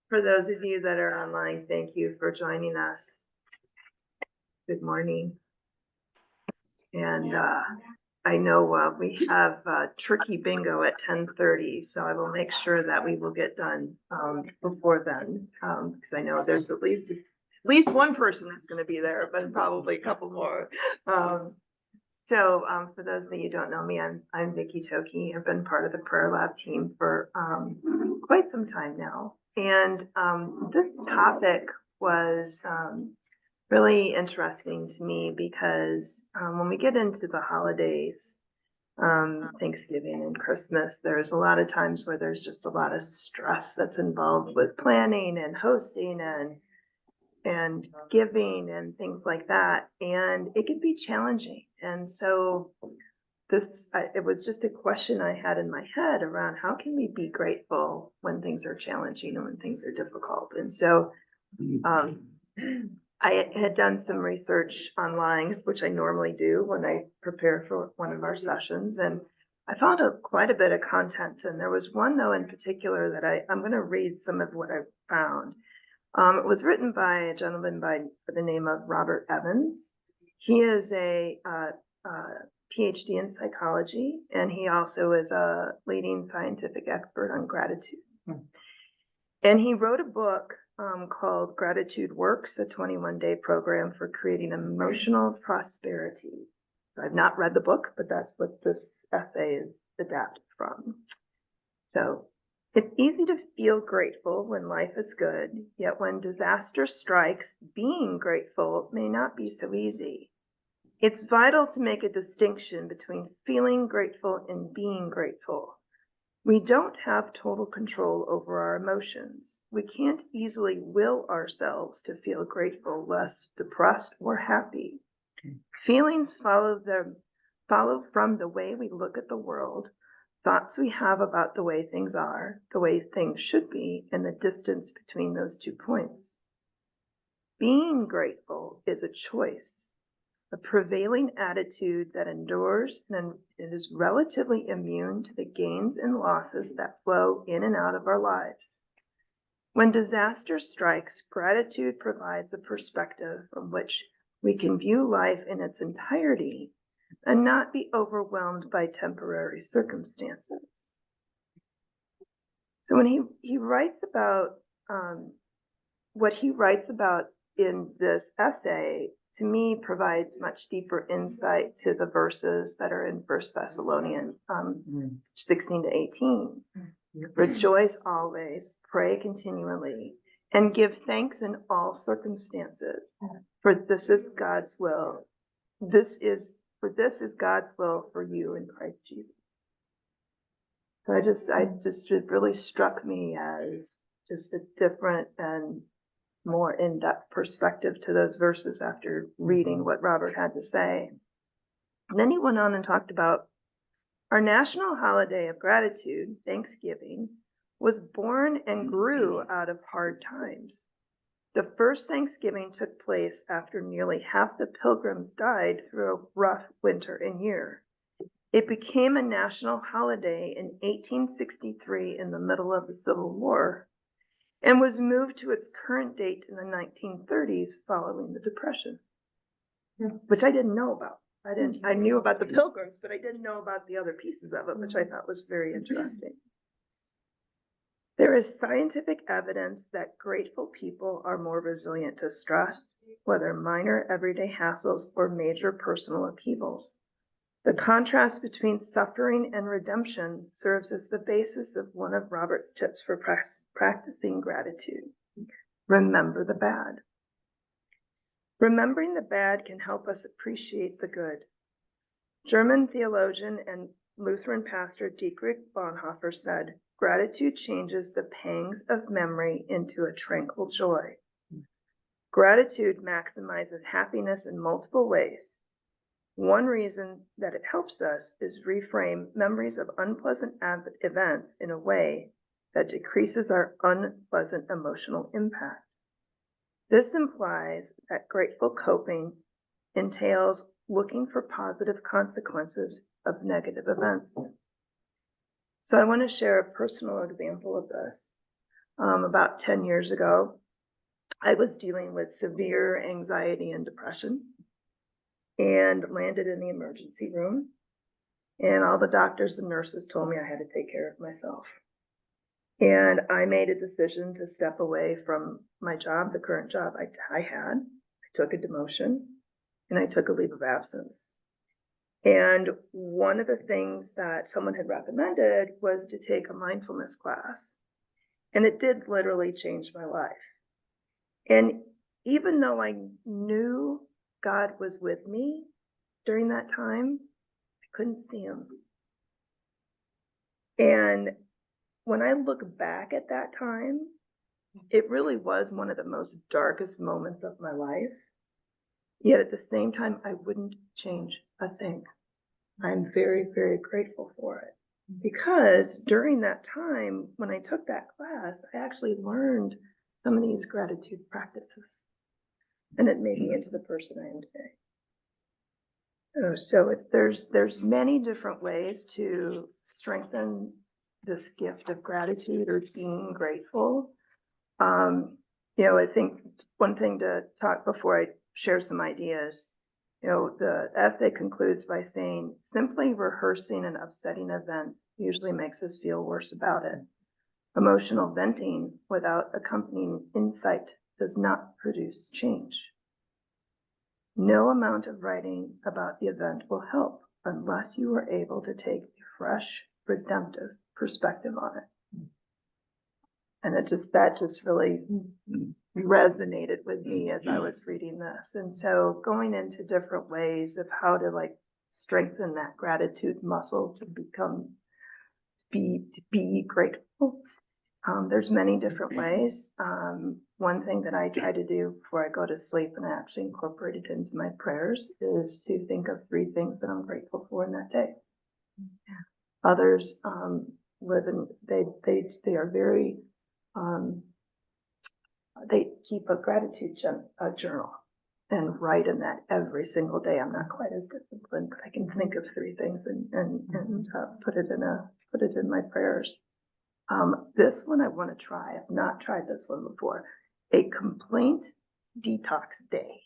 For those of you that are online, thank you for joining us. Good morning. And I know we have turkey bingo at 10:30, so I will make sure that we will get done before then, because I know there's at least one person that's going to be there, but probably a couple more. So for those of you who don't know me, I'm Vicki Toki. I've been part of the PrayerLab team for quite some time now. And this topic was really interesting to me because when we get into the holidays, Thanksgiving and Christmas, there's a lot of times where there's just a lot of stress that's involved with planning and hosting and giving and things like that. And it can be challenging. And so it was just a question I had in my head around how can we be grateful when things are challenging and when things are difficult. And so I had done some research online, which I normally do when I prepare for one of our sessions, and I found quite a bit of content. And there was one, though, in particular that I'm going to read some of what I found. It was written by a gentleman by the name of Robert Evans. He is a PhD in psychology, and he also is a leading scientific expert on gratitude. And he wrote a book called Gratitude Works, a 21-day program for creating emotional prosperity. I've not read the book, but that's what this essay is adapted from. So it's easy to feel grateful when life is good, yet when disaster strikes, being grateful may not be so easy. It's vital to make a distinction between feeling grateful and being grateful. We don't have total control over our emotions. We can't easily will ourselves to feel grateful, less depressed, or happy. Feelings follow from the way we look at the world, thoughts we have about the way things are, the way things should be, and the distance between those 2 points. Being grateful is a choice, a prevailing attitude that endures and is relatively immune to the gains and losses that flow in and out of our lives. When disaster strikes, gratitude provides a perspective from which we can view life in its entirety and not be overwhelmed by temporary circumstances. So when he writes about what he writes about in this essay, to me, provides much deeper insight to the verses that are in 1 Thessalonians 16 to 18. Rejoice always, pray continually, and give thanks in all circumstances, for this is God's will. This is God's will for you in Christ Jesus. So it really struck me as just a different and more in-depth perspective to those verses after reading what Robert had to say. And then he went on and talked about our national holiday of gratitude, Thanksgiving, was born and grew out of hard times. The first Thanksgiving took place after nearly half the pilgrims died through a rough winter and year. It became a national holiday in 1863 in the middle of the Civil War, and was moved to its current date in the 1930s following the Depression, which I didn't know about. I knew about the Pilgrims, but I didn't know about the other pieces of it, which I thought was very interesting. There is scientific evidence that grateful people are more resilient to stress, whether minor everyday hassles or major personal upheavals. The contrast between suffering and redemption serves as the basis of one of Robert's tips for practicing gratitude. Remember the bad. Remembering the bad can help us appreciate the good. German theologian and Lutheran pastor Dietrich Bonhoeffer said, "Gratitude changes the pangs of memory into a tranquil joy." Gratitude maximizes happiness in multiple ways. One reason that it helps us is reframe memories of unpleasant events in a way that decreases our unpleasant emotional impact. This implies that grateful coping entails looking for positive consequences of negative events. So I want to share a personal example of this. about 10 years ago. I was dealing with severe anxiety and depression and landed in the emergency room. And all the doctors and nurses told me I had to take care of myself. And I made a decision to step away from my job, the current job I had. I took a demotion and I took a leave of absence. And one of the things that someone had recommended was to take a mindfulness class. And it did literally change my life. And even though I knew God was with me during that time, I couldn't see him. And when I look back at that time, it really was one of the most darkest moments of my life. Yet at the same time, I wouldn't change a thing. I'm very, very grateful for it. Because during that time, when I took that class, I actually learned some of these gratitude practices. And it made me into the person I am today. So there's many different ways to strengthen this gift of gratitude or being grateful. I think one thing to talk before I share some ideas, the essay concludes by saying, simply rehearsing an upsetting event usually makes us feel worse about it. Emotional venting without accompanying insight does not produce change. No amount of writing about the event will help unless you are able to take a fresh, redemptive perspective on it. And that just really resonated with me as I was reading this. And so going into different ways of how to strengthen that gratitude muscle to be grateful. There's many different ways. One thing that I try to do before I go to sleep, and I actually incorporate it into my prayers, is to think of 3 things that I'm grateful for in that day. Others they are very, they keep a gratitude journal and write in that every single day. I'm not quite as disciplined, but I can think of 3 things and put it in my prayers. This one I want to try. I've not tried this one before. A complaint detox day.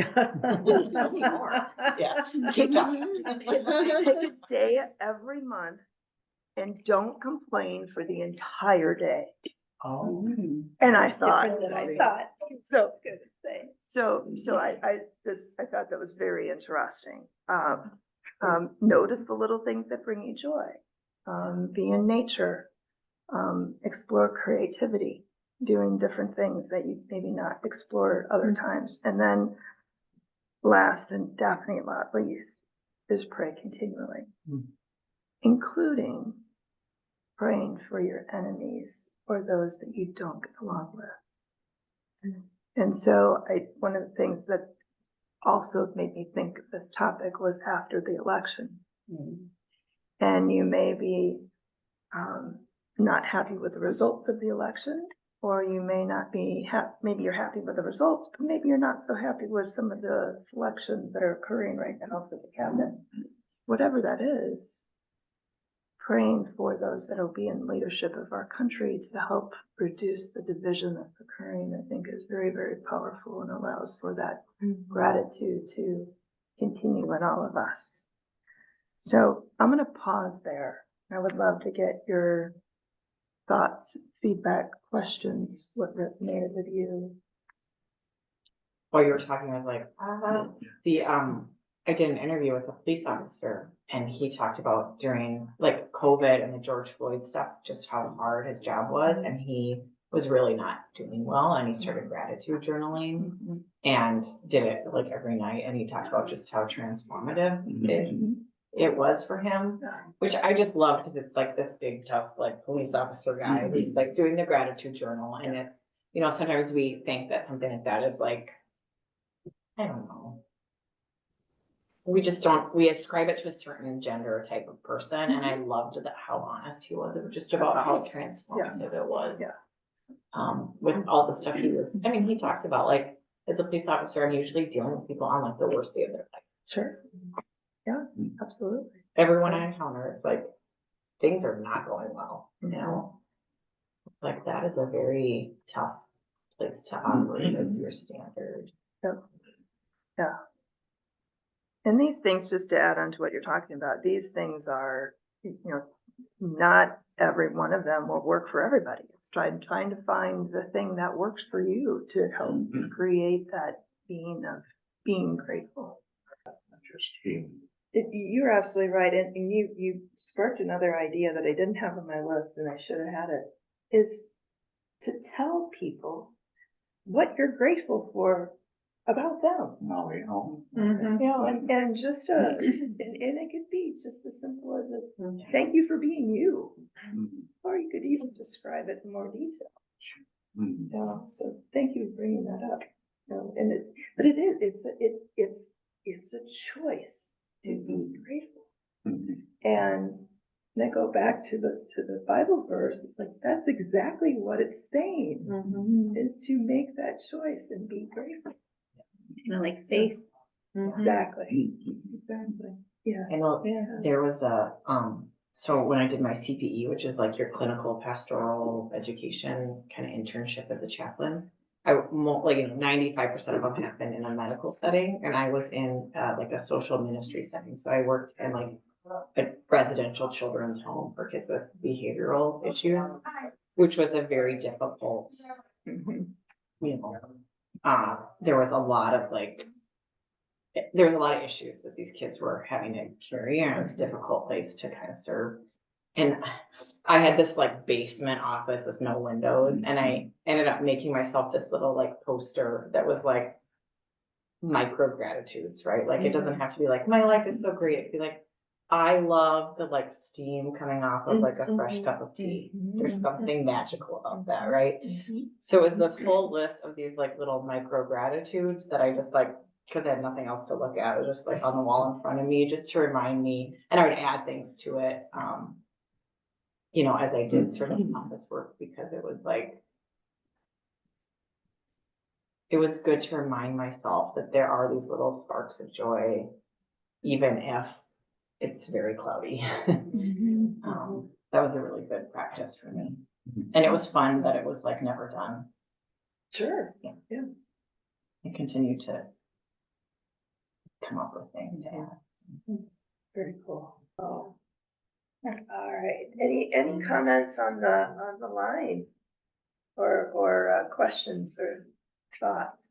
Tell me more. Yeah. Pick a day every month and don't complain for the entire day. Oh. And I thought, so I thought that was very interesting. Notice the little things that bring you joy. Be in nature. Explore creativity, doing different things that you maybe not explore other times. And then last and definitely not least is pray continually, including praying for your enemies or those that you don't get along with. And so one of the things that also made me think of this topic was after the election. And you may be not happy with the results of the election, or you may not be maybe you're happy with the results, but maybe you're not so happy with some of the selections that are occurring right now for the cabinet. Whatever that is, praying for those that will be in leadership of our country to help reduce the division that's occurring, I think is very, very powerful and allows for that gratitude to continue in all of us. So I'm going to pause there. I would love to get your thoughts, feedback, questions, what resonated with you. While you were talking, I was like, I did an interview with a police officer, and he talked about during COVID and the George Floyd stuff, just how hard his job was, and he was really not doing well, and he started gratitude journaling and did it every night, and he talked about just how transformative it was for him, which I just love, because it's this big tough police officer guy who's doing the gratitude journal, and it, sometimes we think that something like that is I don't know, we just don't, we ascribe it to a certain gender type of person, and I loved how honest he was just about how transformative it was. With all the stuff he was, he talked about as a police officer, I'm usually dealing with people on the worst day of their life. Sure. Yeah, absolutely. Everyone I encounter, it's things are not going well, like, that is a very tough place to operate as your standard. Yep. Yeah. And these things, just to add on to what you're talking about, these things are, not every one of them will work for everybody. It's trying to find the thing that works for you to help create that being grateful. You're absolutely right. And you sparked another idea that I didn't have on my list and I should have had it, is to tell people what you're grateful for about them. And just and it could be just as simple as thank you for being you, or you could even describe it in more detail. So thank you for bringing that up. But it's a choice to be grateful. And I go back to the Bible verse. It's like that's exactly what it's saying, is to make that choice and be grateful. Like faith. Exactly. Yes. I know there was so when I did my CPE, which is like your clinical pastoral education kind of internship as a chaplain, 95% of them happened in a medical setting, and I was in like a social ministry setting. So I worked in like a residential children's home for kids with behavioral issues, which was a very difficult, there was a lot of issues that these kids were having to carry, and it was a difficult place to kind of serve. And I had this like basement office with no windows, and I ended up making myself this little like poster that was like micro gratitudes, right? Like it doesn't have to be like, my life is so great. It'd be like, I love the like steam coming off of like a fresh cup of tea. There's something magical about that, right? So it was the full list of these like little micro gratitudes that I just like, because I had nothing else to look at, it was just like on the wall in front of me, just to remind me, and I would add things to it, as I did sort of office work, because it was like, it was good to remind myself that there are these little sparks of joy, even if it's very cloudy. That was a really good practice for me. And it was fun that it was like never done. Sure. Yeah. I continued to come up with things to add. Very cool. Oh. All right. Any comments on the line or questions or thoughts?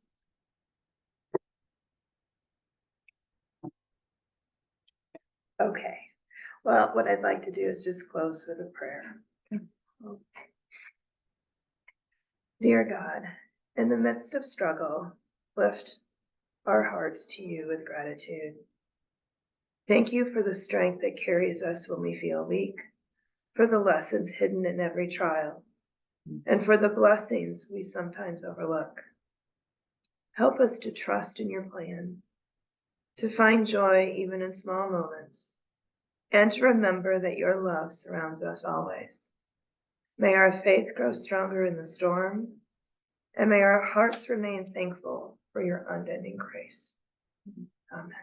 Okay. Well, what I'd like to do is just close with a prayer. Dear God, in the midst of struggle, lift our hearts to you with gratitude. Thank you for the strength that carries us when we feel weak, for the lessons hidden in every trial, and for the blessings we sometimes overlook. Help us to trust in your plan, to find joy even in small moments, and to remember that your love surrounds us always. May our faith grow stronger in the storm, and may our hearts remain thankful for your unending grace. Amen.